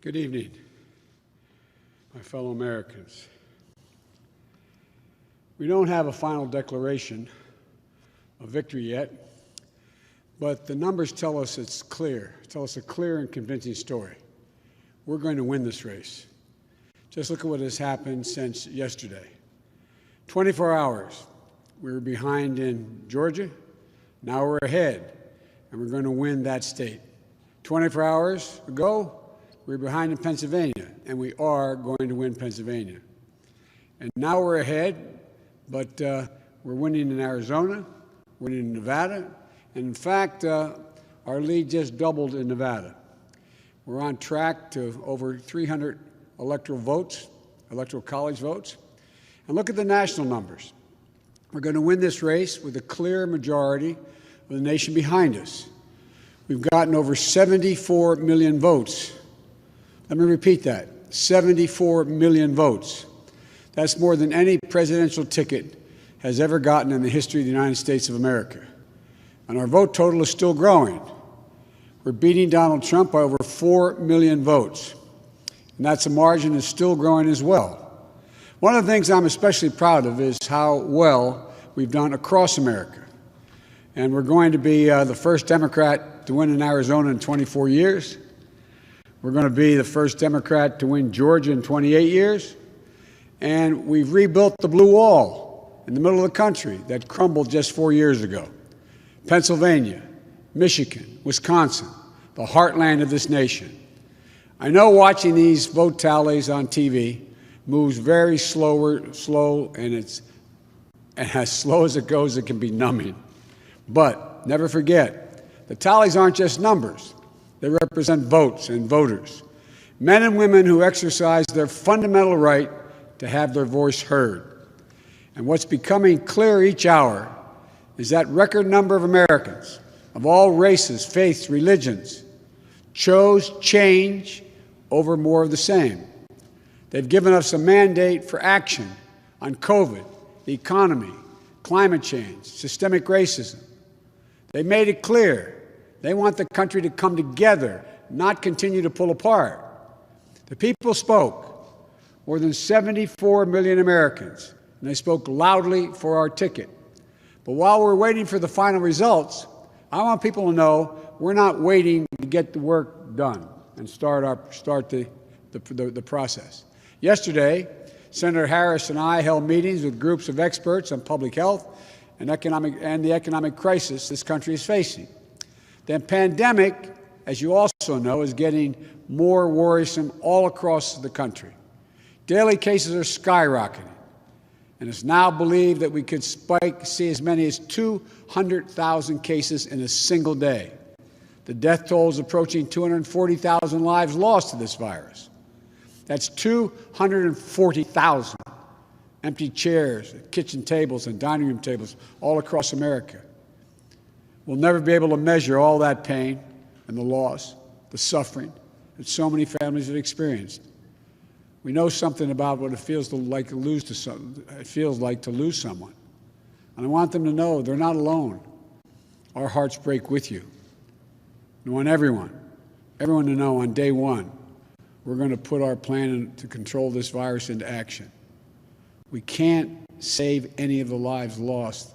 Good evening, my fellow Americans. We don't have a final declaration of victory yet, but the numbers tell us it's clear, tell us a clear and convincing story. We're going to win this race. Just look at what has happened since yesterday. 24 hours, we were behind in Georgia, now we're ahead, and we're going to win that state. 24 hours ago, we were behind in Pennsylvania, and we are going to win Pennsylvania. And now we're ahead, but we're winning in Arizona, we're winning in Nevada, and in fact, our lead just doubled in Nevada. We're on track to over 300 electoral college votes. And look at the national numbers. We're going to win this race with a clear majority of the nation behind us. We've gotten over 74 million votes. Let me repeat that, 74 million votes. That's more than any presidential ticket has ever gotten in the history of the United States of America. And our vote total is still growing. We're beating Donald Trump by over 4 million votes. And that's a margin that's still growing as well. One of the things I'm especially proud of is how well we've done across America. And we're going to be the first Democrat to win in Arizona in 24 years. We're going to be the first Democrat to win Georgia in 28 years. And we've rebuilt the blue wall in the middle of the country that crumbled just 4 years ago. Pennsylvania, Michigan, Wisconsin, the heartland of this nation. I know watching these vote tallies on TV moves very slow, and as slow as it goes, it can be numbing. But never forget, the tallies aren't just numbers. They represent votes and voters, men and women who exercise their fundamental right to have their voice heard. And what's becoming clear each hour is that record number of Americans of all races, faiths, religions chose change over more of the same. They've given us a mandate for action on COVID, the economy, climate change, systemic racism. They made it clear they want the country to come together, not continue to pull apart. The people spoke, more than 74 million Americans, and they spoke loudly for our ticket. But while we're waiting for the final results, I want people to know we're not waiting to get the work done and start the process. Yesterday, Senator Harris and I held meetings with groups of experts on public health and the economic crisis this country is facing. The pandemic, as you also know, is getting more worrisome all across the country. Daily cases are skyrocketing, and it's now believed that we could see as many as 200,000 cases in a single day. The death toll is approaching 240,000 lives lost to this virus. That's 240,000 empty chairs, kitchen tables, and dining room tables all across America. We'll never be able to measure all that pain and the loss, the suffering that so many families have experienced. We know something about what it feels like to lose someone. And I want them to know they're not alone. Our hearts break with you. I want everyone to know on day one, we're going to put our plan to control this virus into action. We can't save any of the lives lost.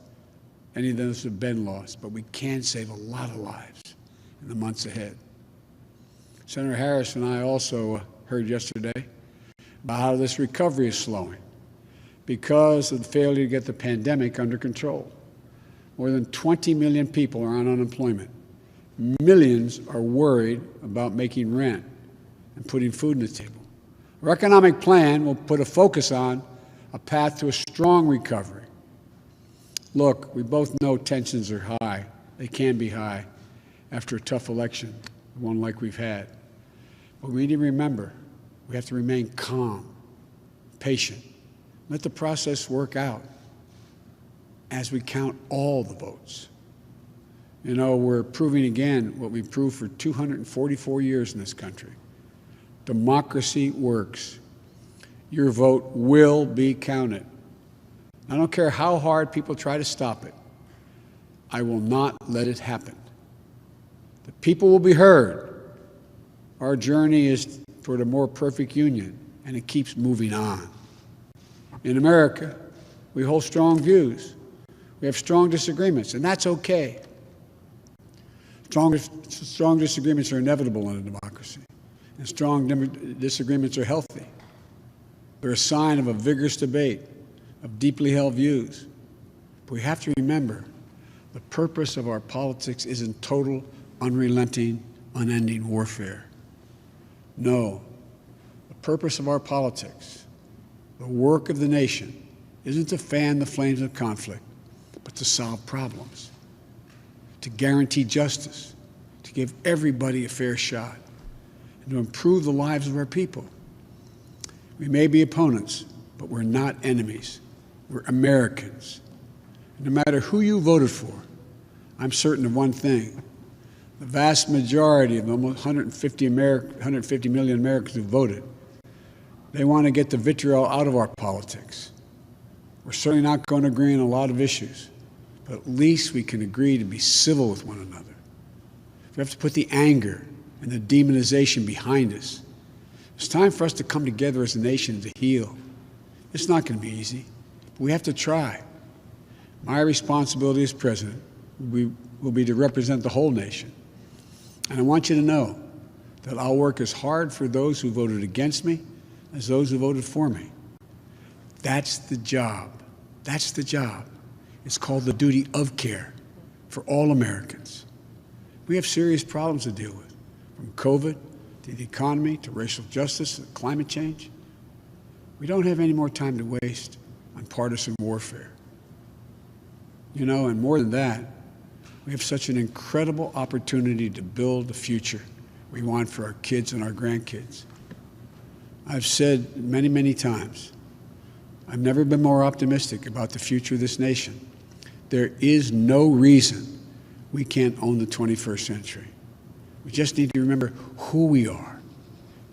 Any of those have been lost, but we can save a lot of lives in the months ahead. Senator Harris and I also heard yesterday about how this recovery is slowing because of the failure to get the pandemic under control. More than 20 million people are on unemployment. Millions are worried about making rent and putting food on the table. Our economic plan will put a focus on a path to a strong recovery. Look, we both know tensions are high. They can be high after a tough election, one like we've had. But we need to remember, we have to remain calm, patient. Let the process work out as we count all the votes. You know, we're proving again what we've proved for 244 years in this country. Democracy works. Your vote will be counted. I don't care how hard people try to stop it. I will not let it happen. The people will be heard. Our journey is toward a more perfect union, and it keeps moving on. In America, we hold strong views. We have strong disagreements, and that's okay. Strong disagreements are inevitable in a democracy, and strong disagreements are healthy. They're a sign of a vigorous debate, of deeply held views. But we have to remember, the purpose of our politics isn't total, unrelenting, unending warfare. No, the purpose of our politics, the work of the nation, isn't to fan the flames of conflict, but to solve problems, to guarantee justice, to give everybody a fair shot, and to improve the lives of our people. We may be opponents, but we're not enemies. We're Americans. And no matter who you voted for, I'm certain of one thing. The vast majority of almost 150 million Americans who voted, they want to get the vitriol out of our politics. We're certainly not going to agree on a lot of issues, but at least we can agree to be civil with one another. We have to put the anger and the demonization behind us. It's time for us to come together as a nation to heal. It's not going to be easy, but we have to try. My responsibility as president will be to represent the whole nation. And I want you to know that I'll work as hard for those who voted against me as those who voted for me. That's the job. That's the job. It's called the duty of care for all Americans. We have serious problems to deal with, from COVID to the economy to racial justice to climate change. We don't have any more time to waste on partisan warfare. You know, and more than that, we have such an incredible opportunity to build the future we want for our kids and our grandkids. I've said many, many times, I've never been more optimistic about the future of this nation. There is no reason we can't own the 21st century. We just need to remember who we are.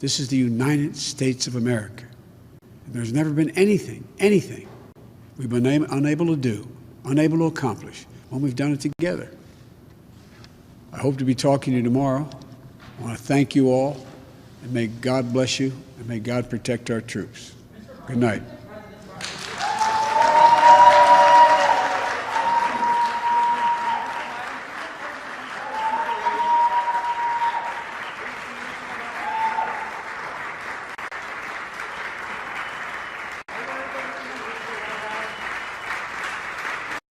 This is the United States of America. And there's never been anything we've been unable to do, unable to accomplish when we've done it together. I hope to be talking to you tomorrow. I want to thank you all, and may God bless you, and may God protect our troops. Good night.